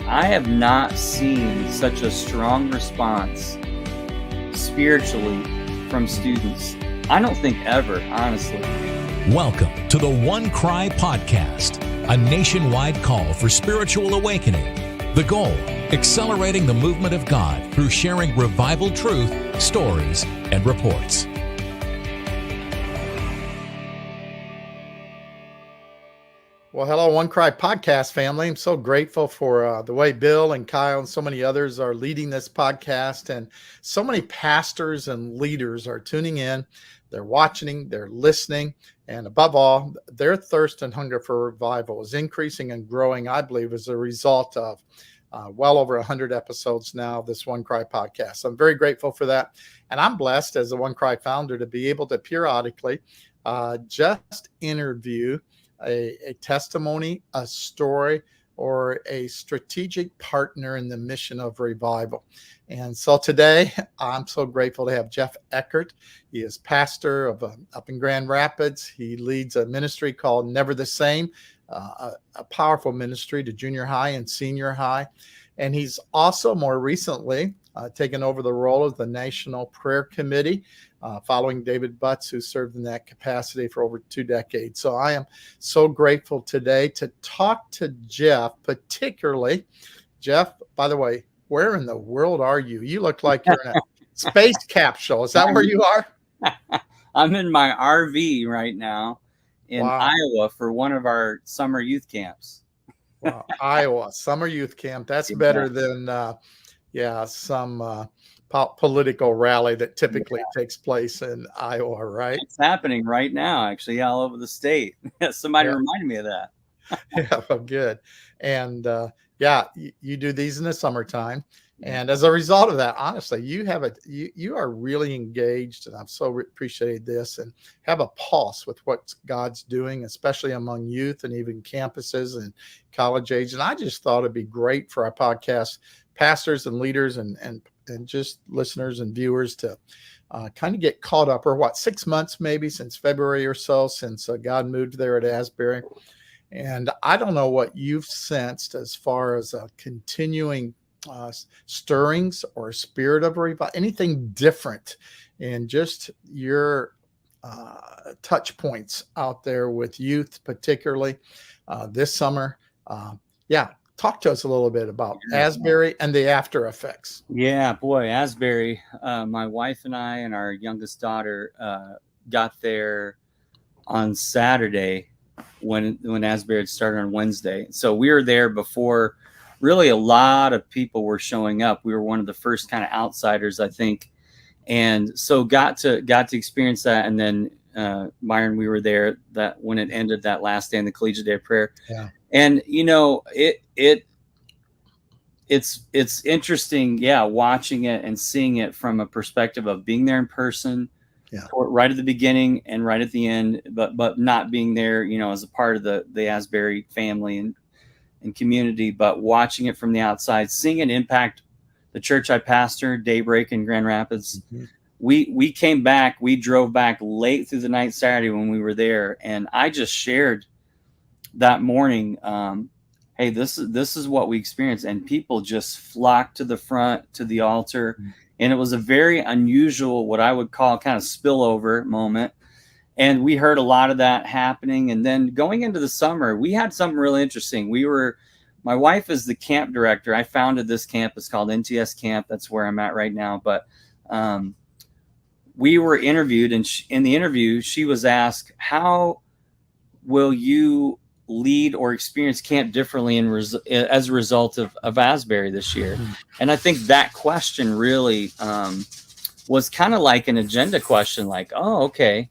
I have not seen such a strong response spiritually from students. I don't think ever, honestly. Welcome to the One Cry Podcast, a nationwide call for spiritual awakening. The goal, accelerating the movement of God through sharing revival truth, stories, and reports. Well, hello, One Cry Podcast family. I'm so grateful for the way Bill and Kyle and so many others are leading this podcast. And so many pastors and leaders are tuning in. They're watching, they're listening. And above all, their thirst and hunger for revival is increasing and growing, I believe, as a result of well over 100 episodes now of this One Cry podcast. So I'm very grateful for that. And I'm blessed as a One Cry founder to be able to periodically just interview a testimony, a story, or a strategic partner in the mission of revival. And so today, I'm so grateful to have Geoff Eckart. He is pastor of up in Grand Rapids. He leads a ministry called Never the Same, a powerful ministry to junior high and senior high. And he's also more recently taken over the role of the National Prayer Committee, following David Butts, who served in that capacity for over 2 decades. So I am so grateful today to talk to Geoff, particularly. Geoff, by the way, where in the world are you? You look like you're in a space capsule. Is that where you are? I'm in my RV right now in Iowa for one of our summer youth camps. Wow, Iowa, summer youth camp. That's better than, some political rally that typically takes place in Iowa, right? It's happening right now, actually, all over the state. Somebody reminded me of that. Yeah, well, good. And you do these in the summertime. And as a result of that, honestly, you are really engaged, and I've so appreciated this, and have a pulse with what God's doing, especially among youth and even campuses and college age. And I just thought it'd be great for our podcast pastors and leaders and just listeners and viewers to kind of get caught up, or 6 months maybe since February or so, since God moved there at Asbury. And I don't know what you've sensed as far as continuing stirrings or spirit of revival, anything different in just your touch points out there with youth, particularly this summer. Talk to us a little bit about Asbury and the after effects. Yeah, boy, Asbury. My wife and I and our youngest daughter got there on Saturday when Asbury had started on Wednesday. So we were there before really a lot of people were showing up. We were one of the first kind of outsiders, I think. And so got to experience that. And then Byron, we were there that when it ended, that last day in the Collegiate Day of Prayer. Yeah. And it's interesting, watching it and seeing it from a perspective of being there in person, right at the beginning and right at the end, but not being there, as a part of the Asbury family and community, but watching it from the outside, seeing it impact the church I pastor, Daybreak in Grand Rapids. Mm-hmm. We came back, we drove back late through the night Saturday when we were there, and I just shared that morning, hey, this is what we experienced, and people just flocked to the front, to the altar, and it was a very unusual, what I would call kind of spillover moment, and we heard a lot of that happening. And then going into the summer, we had something really interesting. My wife is the camp director. I founded this camp. It's called NTS Camp. That's where I'm at right now. But we were interviewed, and in the interview, she was asked, how will you lead or experience camp differently as a result of Asbury this year? And I think that question really was kind of like an agenda question, like, oh, okay,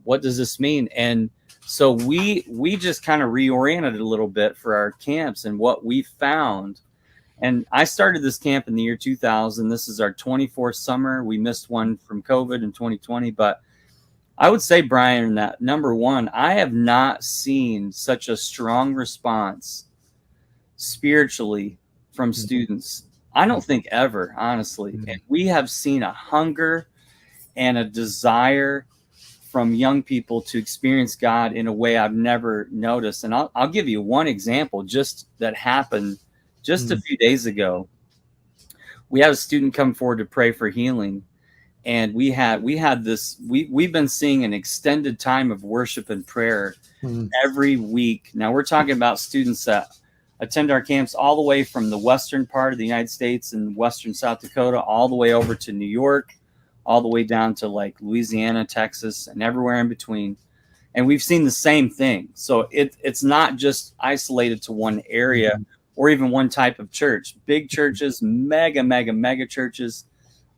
what does this mean? And so we just kind of reoriented it a little bit for our camps and what we found. And I started this camp in the year 2000. This is our 24th summer. We missed one from COVID in 2020, but I would say, Brian, that number one, I have not seen such a strong response spiritually from students. I don't think ever, honestly. And we have seen a hunger and a desire from young people to experience God in a way I've never noticed. And I'll give you one example just that happened Just a few days ago, we had a student come forward to pray for healing. And we've been seeing an extended time of worship and prayer every week. Now we're talking about students that attend our camps all the way from the western part of the United States and western South Dakota, all the way over to New York, all the way down to like Louisiana, Texas, and everywhere in between. And we've seen the same thing. So it's not just isolated to one area or even one type of church. Big churches, mega churches,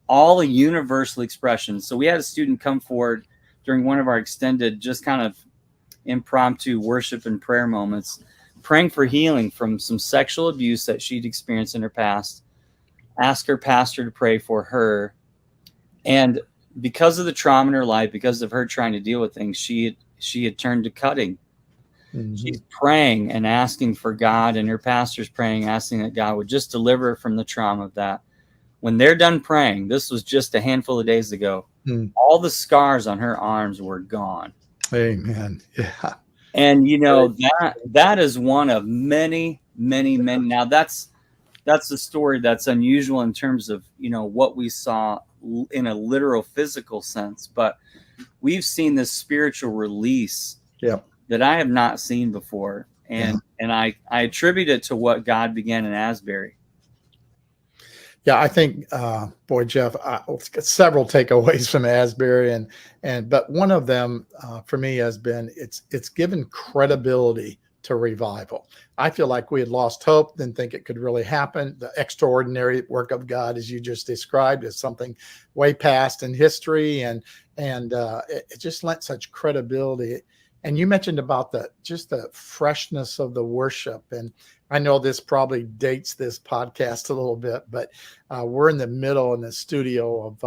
all a universal expression. So we had a student come forward during one of our extended, just kind of impromptu worship and prayer moments, praying for healing from some sexual abuse that she'd experienced in her past, ask her pastor to pray for her. And because of the trauma in her life, because of her trying to deal with things, she had turned to cutting. She's praying and asking for God, and her pastor's praying, asking that God would just deliver her from the trauma of that. When they're done praying, this was just a handful of days ago, all the scars on her arms were gone. Amen. Yeah. And that is one of many. Now that's a story that's unusual in terms of, what we saw in a literal physical sense, but we've seen this spiritual release that I have not seen before. And I attribute it to what God began in Asbury. Yeah, I think, boy, Geoff, several takeaways from Asbury, but one of them for me has been it's given credibility to revival. I feel like we had lost hope, didn't think it could really happen. The extraordinary work of God, as you just described, is something way past in history, and it just lent such credibility. And you mentioned about the freshness of the worship. And I know this probably dates this podcast a little bit, but we're in the middle in the studio of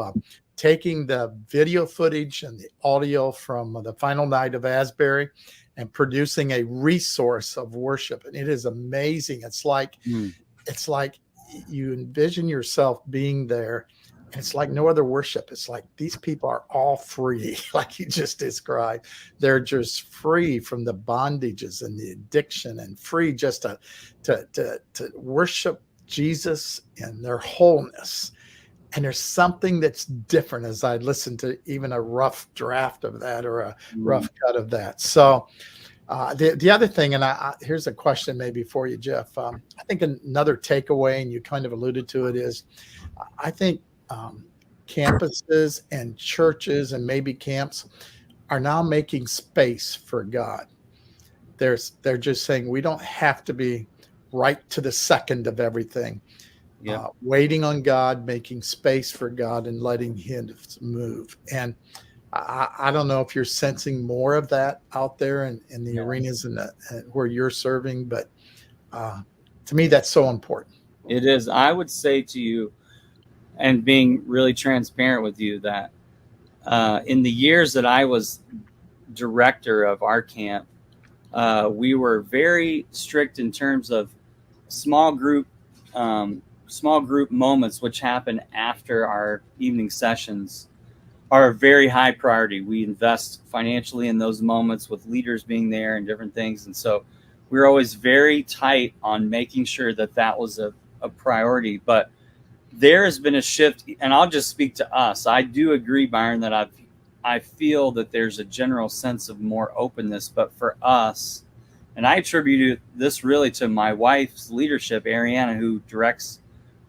taking the video footage and the audio from the final night of Asbury and producing a resource of worship. And it is amazing. It's like you envision yourself being there. It's like no other worship. It's like these people are all free, like you just described. They're just free from the bondages and the addiction, and free just to worship Jesus in their wholeness. And there's something that's different as I listen to even a rough draft of that or a rough cut of that. So the other thing, and here's a question maybe for you, Geoff. I think another takeaway, and you kind of alluded to it, is I think campuses and churches and maybe camps are now making space for God. They're just saying we don't have to be right to the second of everything. Waiting on God, making space for God, and letting Him move. And I don't know if you're sensing more of that out there in the arenas and where you're serving, but to me, that's so important. It is. I would say to you, and being really transparent with you, that in the years that I was director of our camp, we were very strict in terms of small group moments, which happen after our evening sessions, are a very high priority. We invest financially in those moments with leaders being there and different things. And so we're always very tight on making sure that was a priority. But there has been a shift, and I'll just speak to us. I do agree, Byron, that I feel that there's a general sense of more openness, but for us, and I attribute this really to my wife's leadership, Ariana, who directs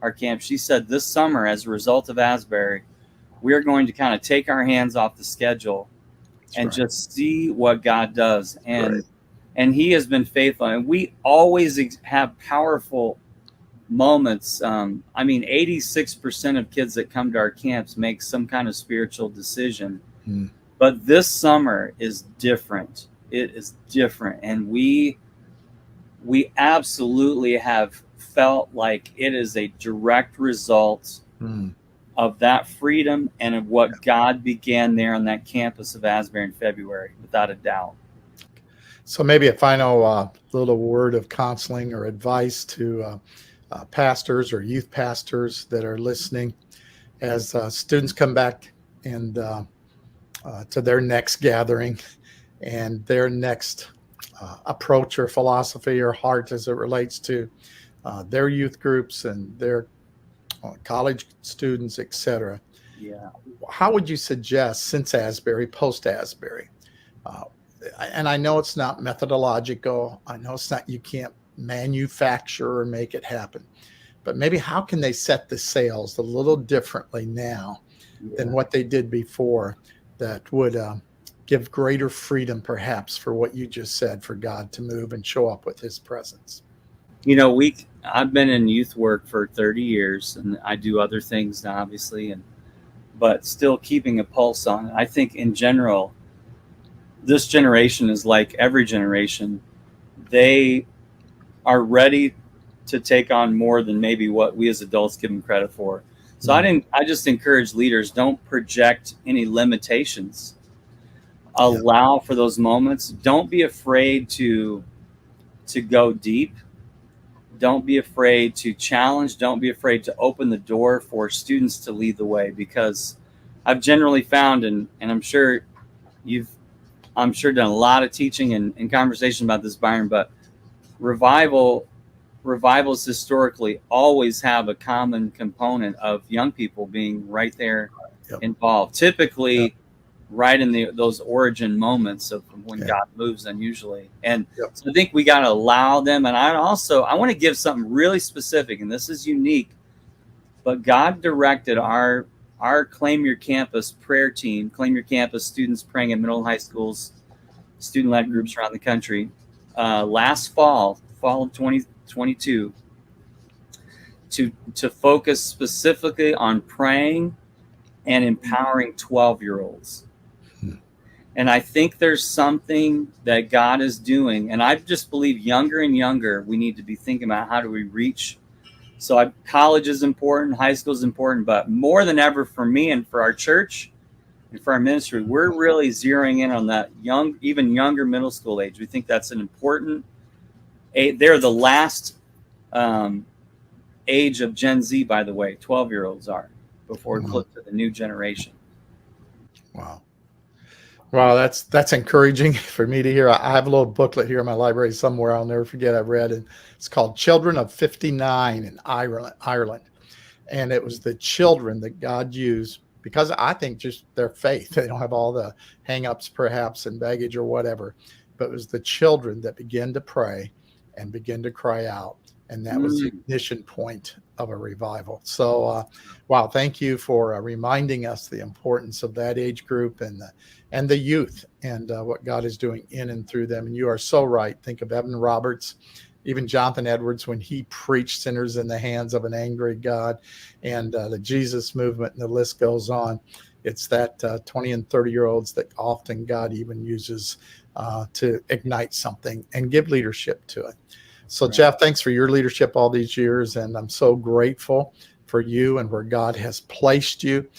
our camp. She said this summer, as a result of Asbury, we're going to kind of take our hands off the schedule and just see what God does. And He has been faithful, and we always have powerful moments. 86% of kids that come to our camps make some kind of spiritual decision. But this summer is different. It is different. And we absolutely have felt like it is a direct result of that freedom and of what God began there on that campus of Asbury in February, without a doubt. So maybe a final little word of counseling or advice to pastors or youth pastors that are listening as students come back and to their next gathering and their next approach or philosophy or heart as it relates to their youth groups and their college students, etc. Yeah. How would you suggest, since Asbury, post Asbury? And I know it's not methodological. I know it's not, you can't manufacture or make it happen. But maybe how can they set the sails a little differently now than what they did before, that would give greater freedom, perhaps, for what you just said, for God to move and show up with his presence? You know, I've been in youth work for 30 years, and I do other things now, obviously, but still keeping a pulse on it. I think in general, this generation is like every generation. They are ready to take on more than maybe what we as adults give them credit for. So I just encourage leaders, don't project any limitations. Allow for those moments. Don't be afraid to go deep. Don't be afraid to challenge. Don't be afraid to open the door for students to lead the way, because I've generally found, and I'm sure you've done a lot of teaching and conversation about this, Byron, but revivals historically always have a common component of young people being right there involved, typically right in those origin moments of when God moves unusually. And so I think we got to allow them. And I want to give something really specific, and this is unique, but God directed our Claim Your Campus prayer team, Claim Your Campus students praying in middle and high schools, student-led groups around the country, last fall of 2022, to focus specifically on praying and empowering 12-year-olds. And I think there's something that God is doing, and I just believe younger and younger, we need to be thinking about how do we reach. So college is important, high school is important, but more than ever for me and for our church and for our ministry, we're really zeroing in on that even younger middle school age. We think that's an important age. They're the last age of Gen Z, by the way, 12-year-olds are, before we flip to the new generation. Wow, that's encouraging for me to hear. I have a little booklet here in my library somewhere I'll never forget I've read, and it's called Children of 59 in Ireland. And it was the children that God used, because I think just their faith. They don't have all the hang-ups perhaps and baggage or whatever, but it was the children that began to pray and began to cry out. And that was the ignition point of a revival. So, wow, thank you for reminding us the importance of that age group and the youth, and what God is doing in and through them. And you are so right. Think of Evan Roberts, even Jonathan Edwards, when he preached sinners in the hands of an angry God, and the Jesus movement, and the list goes on. It's that 20 and 30-year-olds that often God even uses to ignite something and give leadership to it. So, Geoff, thanks for your leadership all these years, and I'm so grateful for you and where God has placed you.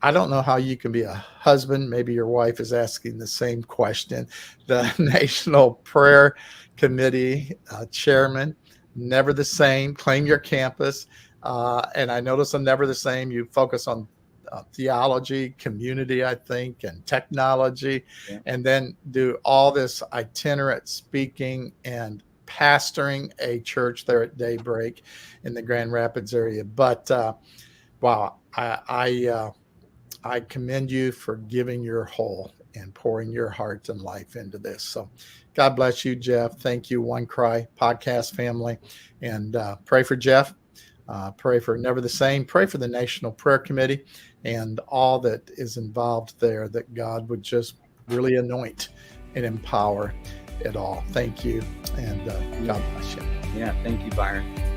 I don't know how you can be a husband. Maybe your wife is asking the same question. The National Prayer Committee chairman, never the same. Claim Your Campus. And I notice on Never the Same, you focus on theology, community, I think, and technology, and then do all this itinerant speaking and pastoring a church there at Daybreak in the Grand Rapids area. But wow, I commend you for giving your whole and pouring your heart and life into this. So God bless you, Geoff. Thank you, One Cry podcast family. And pray for Geoff. Pray for Never the Same. Pray for the National Prayer Committee and all that is involved there, that God would just really anoint and empower it all. Thank you. And God bless you. Yeah. Thank you, Byron.